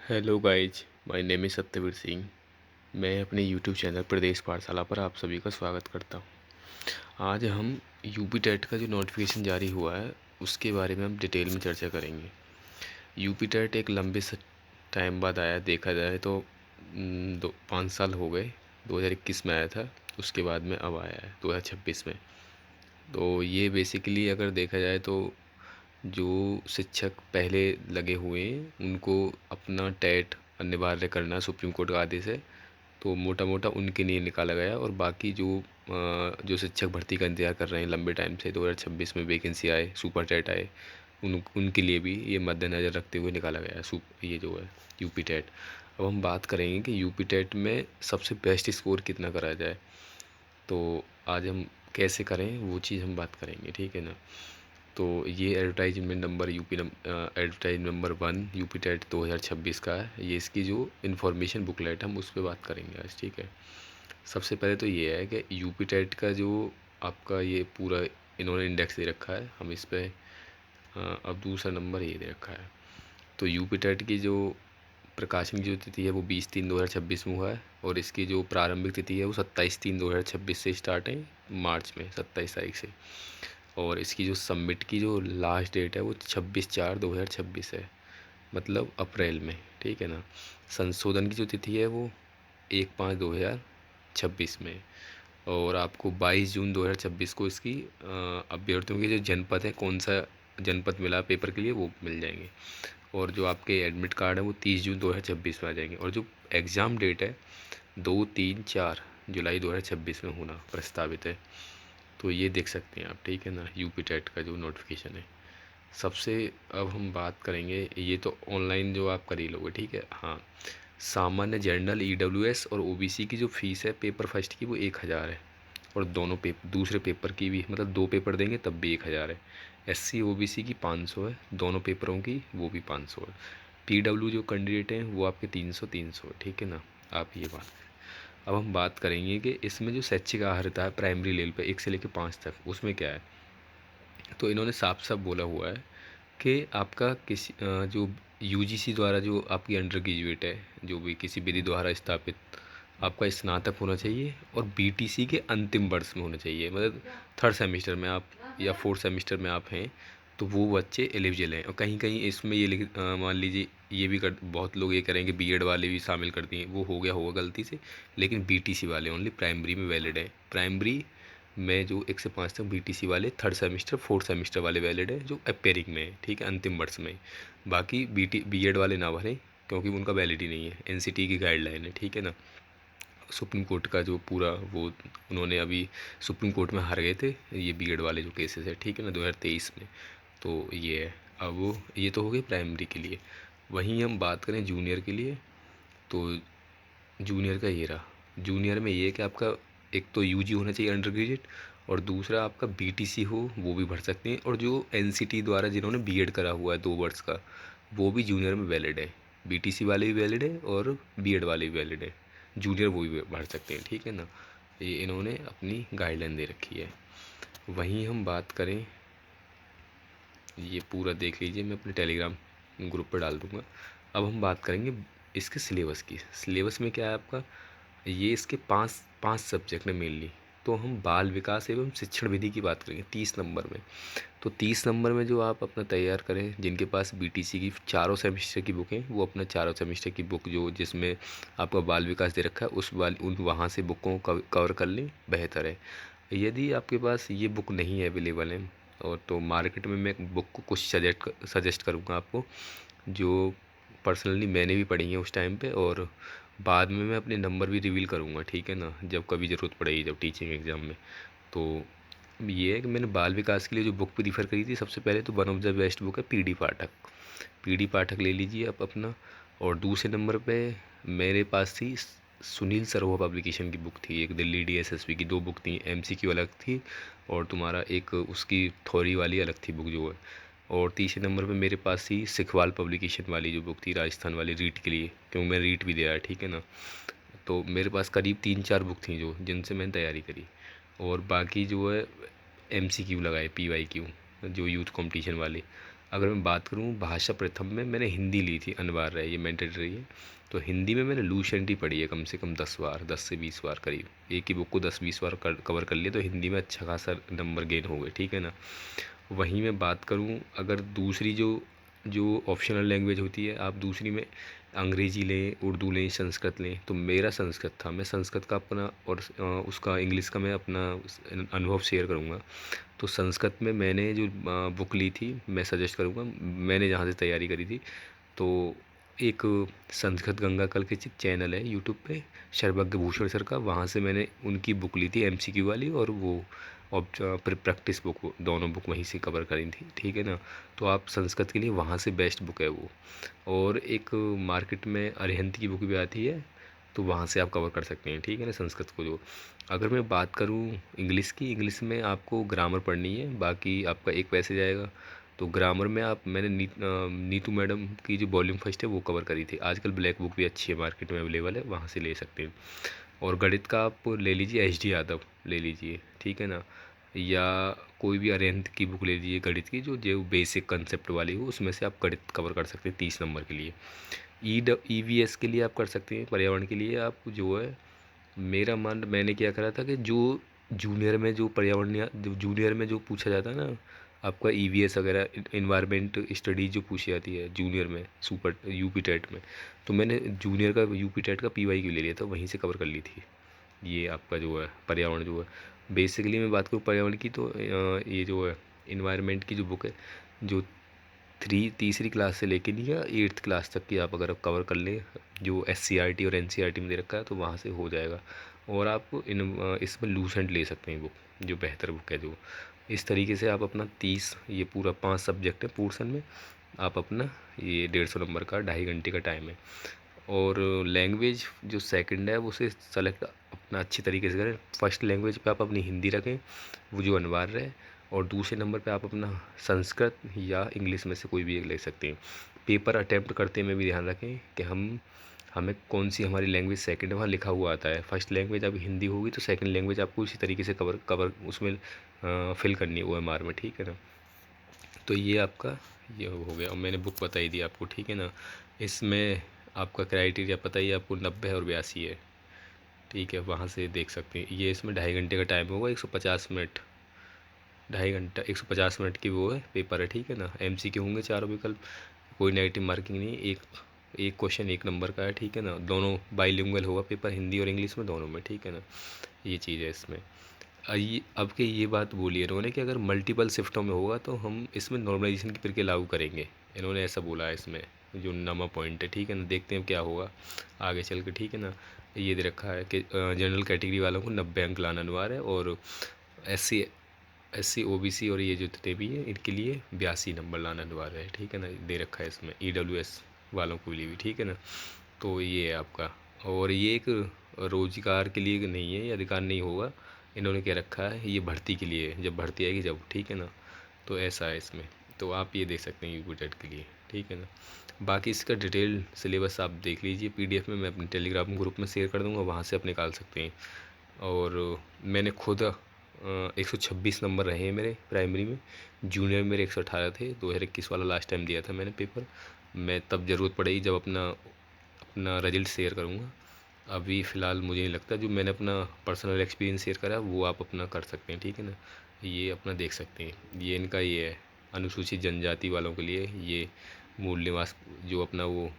Hello guys, my name is Satyaveer Singh. मैं अपने YouTube channel प्रदेश पाठशाला पर आप सभी का स्वागत करता हूँ। आज हम यूपी टेट का जो नोटिफिकेशन जारी हुआ है उसके बारे में हम डिटेल में चर्चा करेंगे। यूपी टेट एक लंबे टाइम बाद आया, देखा जाए तो 5 साल हो गए। 2021 में आया था, उसके बाद में अब आया है 2026 में। तो ये बेसिकली अगर देखा जाए तो जो शिक्षक पहले लगे हुए हैं उनको अपना टेट अनिवार्य करना सुप्रीम कोर्ट का आदेश है, तो मोटा मोटा उनके लिए निकाला गया। और बाकी जो शिक्षक भर्ती का इंतज़ार कर रहे हैं लंबे टाइम से, 2026 में वैकेंसी आए, सुपर टेट आए, उनके लिए भी ये मद्देनज़र रखते हुए निकाला गया है ये जो है यूपी टेट। अब हम बात करेंगे कि यूपी टेट में सबसे बेस्ट स्कोर कितना करा जाए, तो आज हम कैसे करें वो चीज़ हम बात करेंगे, ठीक है ना। तो ये advertisement number advertise number 1 UP TET 2026 का है। ये इसकी जो इन्फॉर्मेशन बुकलेट हम उस पर बात करेंगे आज, ठीक है। सबसे पहले तो ये है कि यूपी टेट का जो आपका ये पूरा इन्होंने इंडेक्स दे रखा है, हम इस पर अब दूसरा नंबर ये दे रखा है। तो यूपी टेट की जो प्रकाशन की जो तिथि है वो 20/3/2026 में हुआ है, और इसकी जो प्रारंभिक तिथि है वो 27/3/2026 से स्टार्ट है, मार्च में 27 तारीख से। और इसकी जो सबमिट की जो लास्ट डेट है वो 26/4/2026 है, मतलब अप्रैल में, ठीक है ना। संशोधन की जो तिथि है वो 1/5/2026 में। और आपको 22 जून 2026 को इसकी अभ्यर्थियों के जो जनपद है, कौन सा जनपद मिला पेपर के लिए, वो मिल जाएंगे। और जो आपके एडमिट कार्ड है वो 30 जून 2026 में आ जाएंगे। और जो एग्ज़ाम डेट है 2, 3, 4 जुलाई 2026 में होना प्रस्तावित है। तो ये देख सकते हैं आप, ठीक है ना, यूपी टेट का जो नोटिफिकेशन है। सबसे अब हम बात करेंगे, ये तो ऑनलाइन जो आप कर ही लोगे, ठीक है। हाँ, सामान्य जनरल ईडब्ल्यूएस और ओबीसी की जो फ़ीस है पेपर फर्स्ट की वो 1,000 है, और दोनों पेपर दूसरे पेपर की भी, मतलब 2 पेपर देंगे तब भी 1,000 है। एससी ओबीसी की 500 है, दोनों पेपरों की वो भी 500 है। पीडब्ल्यू जो कैंडिडेट हैं वो आपके 300 है, ठीक है ना। आप ये बात, अब हम बात करेंगे कि इसमें जो शैक्षिक अर्हता है प्राइमरी लेवल पे 1 से लेकर 5 तक, उसमें क्या है। तो इन्होंने साफ साफ बोला हुआ है कि आपका जो यूजीसी द्वारा जो आपकी अंडर ग्रेजुएट है, जो भी किसी विधि द्वारा स्थापित, आपका स्नातक होना चाहिए, और बीटीसी के अंतिम वर्ष में होना चाहिए, मतलब 3rd सेमेस्टर में आप या 4th सेमेस्टर में आप हैं, तो वो बच्चे एलिजिबल हैं। और कहीं कहीं इसमें ये मान लीजिए ये भी कर, बहुत लोग ये करेंगे बीएड वाले भी शामिल कर दिए, वो हो गया होगा गलती से, लेकिन बीटीसी वाले ओनली प्राइमरी में वैलिड है। प्राइमरी में जो 1 से 5 तक बीटीसी वाले 3rd सेमेस्टर 4th सेमेस्टर वाले वैलिड है, जो अपेयरिंग में है, ठीक है, अंतिम वर्ष में। बाकी बीएड वाले ना भरें, क्योंकि उनका वैलिड ही नहीं है, एनसीटी की गाइडलाइन है, ठीक है ना। सुप्रीम कोर्ट का जो पूरा वो, उन्होंने अभी सुप्रीम कोर्ट में हार गए थे ये बीएड वाले जो केसेस है, ठीक है ना, 2023 में। तो ये है। अब ये तो हो गई प्राइमरी के लिए। वहीं हम बात करें जूनियर के लिए, तो जूनियर का ये रहा। जूनियर में ये है कि आपका एक तो यूजी होना चाहिए अंडर ग्रेजुएट, और दूसरा आपका बीटीसी हो, वो भी भर सकते हैं। और जो एनसीटी द्वारा जिन्होंने बीएड करा हुआ है 2 वर्ष का, वो भी जूनियर में वैलिड है। बीटीसी वाले भी वैलिड है और बीएड वाले भी वैलिड है, जूनियर वो भी भर सकते हैं, ठीक है ना। ये इन्होंने अपनी गाइडलाइन दे रखी है। वहीं हम बात करें, ये पूरा देख लीजिए, मैं अपने टेलीग्राम ग्रुप पर डाल दूँगा। अब हम बात करेंगे इसके सिलेबस की। सिलेबस में क्या है आपका, ये इसके पाँच पाँच सब्जेक्ट हैं मेनली। तो हम बाल विकास एवं शिक्षण विधि की बात करेंगे 30 नंबर में। तो 30 नंबर में जो आप अपना तैयार करें, जिनके पास बीटीसी की चारों सेमेस्टर की बुक है, वो अपना चारों सेमेस्टर की बुक जो जिसमें आपका बाल विकास दे रखा है उन वहाँ से बुकों को कवर कर लें, बेहतर है। यदि आपके पास ये बुक नहीं है अवेलेबल है, और तो मार्केट में मैं बुक को कुछ सजेस्ट करूँगा आपको, जो पर्सनली मैंने भी पढ़ी है उस टाइम पे, और बाद में मैं अपने नंबर भी रिवील करूँगा, ठीक है ना, जब कभी ज़रूरत पड़ेगी, जब टीचिंग एग्ज़ाम में। तो ये है कि मैंने बाल विकास के लिए जो बुक प्रीफर करी थी, सबसे पहले तो one of the best book है पीडी पाठक। पीडी पाठक ले लीजिए आप अपना। और दूसरे नंबर पे मेरे पास थी सुनील सरोहा पब्लिकेशन की बुक थी, एक दिल्ली डीएसएसपी की, 2 बुक थी, एमसीक्यू अलग थी, और तुम्हारा एक उसकी थ्योरी वाली अलग थी बुक जो है। और तीसरे नंबर पे मेरे पास थी सिखवाल पब्लिकेशन वाली जो बुक थी, राजस्थान वाली, रीट के लिए, क्योंकि मैं रीट भी दिया है, ठीक है ना। तो मेरे पास करीब 3-4 बुक थी जो जिनसे मैंने तैयारी करी। और बाकी जो है एमसीक्यू लगाए, पीवाईक्यू, जो यूथ कंपटीशन वाले। अगर मैं बात करूँ भाषा प्रथम में, मैंने हिंदी ली थी, अनिवार्य है, ये मैंडेटरी है। तो हिंदी में मैंने लुसेंट ही पढ़ी है कम से कम 10 बार, 10 से 20 बार करीब। एक ही बुक को 10-20 बार कवर कर लिया, तो हिंदी में अच्छा खासा नंबर गेन हो गए, ठीक है ना। वहीं मैं बात करूँ, अगर दूसरी जो जो ऑप्शनल लैंग्वेज होती है, आप दूसरी में अंग्रेज़ी लें, उर्दू लें, संस्कृत लें, तो मेरा संस्कृत था। मैं संस्कृत का अपना और उसका इंग्लिश का मैं अपना अनुभव शेयर करूँगा। तो संस्कृत में मैंने जो बुक ली थी, मैं सजेस्ट करूँगा, मैंने जहाँ से तैयारी करी थी, तो एक संस्कृत गंगा कल के चैनल है यूट्यूब पे, सर्वज्ञ भूषण सर का, वहाँ से मैंने उनकी बुक ली थी एमसीक्यू वाली, और वो और प्रैक्टिस बुक, दोनों बुक वहीं से कवर करी थी, ठीक है ना। तो आप संस्कृत के लिए वहाँ से बेस्ट बुक है वो। और एक मार्केट में अरिहंत की बुक भी आती है, तो वहाँ से आप कवर कर सकते हैं, ठीक है ना, संस्कृत को। जो अगर मैं बात करूँ इंग्लिश की, इंग्लिश में आपको ग्रामर पढ़नी है, बाकी आपका एक पैसे जाएगा। तो ग्रामर में आप, मैंने नीतू मैडम की जो वॉल्यूम फर्स्ट है वो कवर करी थी। आजकल ब्लैक बुक भी अच्छी है, मार्केट में अवेलेबल है, वहाँ से ले सकते हैं। और गणित का आप ले लीजिए, एच डी यादव ले लीजिए, ठीक है ना, या कोई भी अरिहंत की बुक ले लीजिए गणित की, जो जो बेसिक कंसेप्ट वाली हो, उसमें से आप गणित कवर कर सकते हैं 30 नंबर के लिए। ई वी एस के लिए आप कर सकते हैं, पर्यावरण के लिए आप जो है, मैंने क्या करा था कि जो जूनियर में जो पर्यावरण, या जो जूनियर में जो पूछा जाता है ना, आपका ई वी एस वगैरह, इन्वायरमेंट स्टडीज जो पूछी जाती है जूनियर में, सुपर यूपी टेट में, तो मैंने जूनियर का यूपी टेट का पी वाई क्यू ले लिया था, वहीं से कवर कर ली थी। ये आपका जो है पर्यावरण जो है, बेसिकली मैं बात करूँ पर्यावरण की, तो ये जो है इन्वायरमेंट की जो बुक है, जो तीसरी क्लास से लेके नहीं, या 8th क्लास तक की आप अगर आप कवर कर लें, जो एस सी आर टी और एन सी आर टी में दे रखा है, तो वहाँ से हो जाएगा। और आप इसमें लूसेंट ले सकते हैं बुक, जो बेहतर बुक है जो। इस तरीके से आप अपना 30, ये पूरा 5 सब्जेक्ट है पोर्सन में, आप अपना ये 150 नंबर का 2.5 घंटे का टाइम है। और लैंग्वेज जो सेकंड है, वो उसे सेलेक्ट अपना अच्छी तरीके से करें। फर्स्ट लैंग्वेज पे आप अपनी हिंदी रखें, वो जो अनिवार्य है। और दूसरे नंबर पे आप अपना संस्कृत या इंग्लिश में से कोई भी एक ले सकते हैं। पेपर अटैम्प्ट करते में भी ध्यान रखें कि हमें कौन सी हमारी लैंग्वेज सेकंड है, वहाँ लिखा हुआ आता है। फर्स्ट लैंग्वेज अभी हिंदी होगी, तो सेकंड लैंग्वेज आपको उसी तरीके से कवर कवर उसमें फिल करनी है OMR में, ठीक है ना। तो ये आपका ये हो गया, और मैंने बुक बताई दी आपको, ठीक है ना। इसमें आपका क्राइटेरिया पता ही है आपको, 90 है और 82 है, ठीक है, वहाँ से देख सकते हैं। ये इसमें 2.5 घंटे का टाइम होगा, 150 मिनट, 2.5 घंटा 150 मिनट की वो है पेपर है, ठीक है ना। MCQ होंगे 4 विकल्प, कोई नेगेटिव मार्किंग नहीं, एक एक क्वेश्चन 1 नंबर का है, ठीक है ना। दोनों बाईलिंगुअल होगा पेपर, हिंदी और इंग्लिश में दोनों में, ठीक है ना। ये चीज़ है इसमें। ये अब के ये बात बोली है इन्होंने कि अगर मल्टीपल शिफ्टों में होगा, तो हम इसमें नॉर्मलाइजेशन की प्रक्रिया लागू करेंगे, इन्होंने ऐसा बोला है इसमें, जो नवा पॉइंट है, ठीक है ना। देखते हैं क्या होगा आगे चल के, ठीक है ना। ये दे रखा है कि जनरल कैटेगरी वालों को 90 अंक लाना अनिवार्य है, और एस सी OBC और ये जो जितने भी है, इनके लिए 82 नंबर लाना अनिवार्य है, ठीक है ना। दे रखा है इसमें EWS वालों के लिए भी, ठीक है ना। तो ये है आपका। और ये एक रोजगार के लिए नहीं है, ये अधिकार नहीं होगा, इन्होंने क्या रखा है, ये भर्ती के लिए है, जब भर्ती आएगी जब, ठीक है ना। तो ऐसा है इसमें। तो आप ये देख सकते हैं यूपी टेट के लिए, ठीक है ना। बाकी इसका डिटेल सिलेबस आप देख लीजिए PDF में, मैं अपने टेलीग्राम ग्रुप में शेयर कर दूँगा, वहाँ से आप निकाल सकते हैं। और मैंने खुद 126 नंबर रहे हैं मेरे प्राइमरी में, जूनियर में मेरे 118 थे। 2021 वाला लास्ट टाइम दिया था मैंने पेपर। मैं तब ज़रूरत पड़ेगी जब अपना अपना रिजल्ट शेयर करूँगा। अभी फ़िलहाल मुझे नहीं लगता, जो मैंने अपना पर्सनल एक्सपीरियंस शेयर करा वो आप अपना कर सकते हैं, ठीक है ना। ये अपना देख सकते हैं, ये इनका ये है अनुसूचित जनजाति वालों के लिए, ये मूल निवास जो अपना वो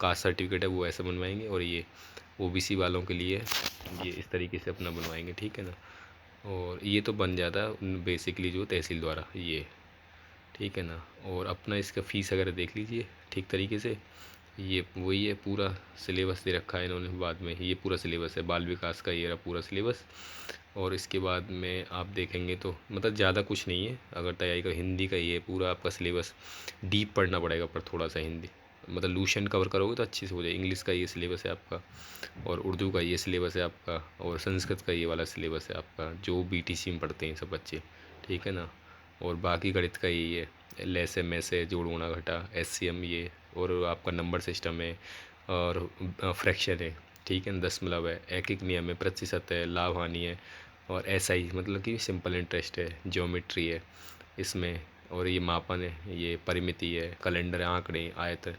कास्ट सर्टिफिकेट है वो ऐसा बनवाएंगे, और ये OBC वालों के लिए ये इस तरीके से अपना बनवाएंगे, ठीक है ना। और ये तो बन जाता है बेसिकली जो तहसील द्वारा ये, ठीक है ना। और अपना इसका फ़ीस वगैरह देख लीजिए ठीक तरीके से। ये वही है, पूरा सिलेबस दे रखा है इन्होंने बाद में, ये पूरा सिलेबस है बाल विकास का, ये रहा पूरा सिलेबस। और इसके बाद में आप देखेंगे तो मतलब ज़्यादा कुछ नहीं है, अगर तैयारी का हिंदी का ये पूरा आपका सिलेबस डीप पढ़ना पड़ेगा, पर थोड़ा सा हिंदी मतलब लूशन कवर करोगे तो अच्छे से हो जाए। इंग्लिश का ये सिलेबस है आपका, और उर्दू का ये सिलेबस है आपका, और संस्कृत का ये वाला सिलेबस है आपका, जो BTC में पढ़ते हैं सब बच्चे, ठीक है ना। और बाकी गणित का यही है, लैसे मैसे जोड़ गुणा घटा SCM ये, और आपका नंबर सिस्टम है, और फ्रैक्शन है, ठीक है ना, दशमलव है, एक नियम है, प्रतिशत है, लाभ हानि है, और SI मतलब कि सिंपल इंटरेस्ट है, ज्योमेट्री है इसमें, और ये मापन है, ये परिमिति है, कैलेंडर है, आंकड़े, आयतन,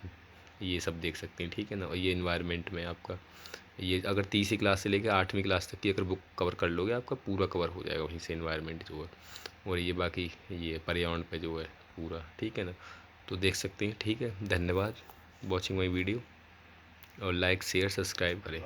ये सब देख सकते हैं, ठीक है ना। और ये इन्वायरमेंट में आपका ये अगर तीसरी क्लास से लेकर 8वीं क्लास तक की अगर बुक कवर कर लोगे आपका पूरा कवर हो जाएगा वहीं से इन्वायरमेंट जो है। और ये बाकी ये पर्यावरण पे जो है पूरा, ठीक है ना। तो देख सकते हैं, ठीक है। धन्यवाद वॉचिंग माई वीडियो, और लाइक शेयर सब्सक्राइब करें।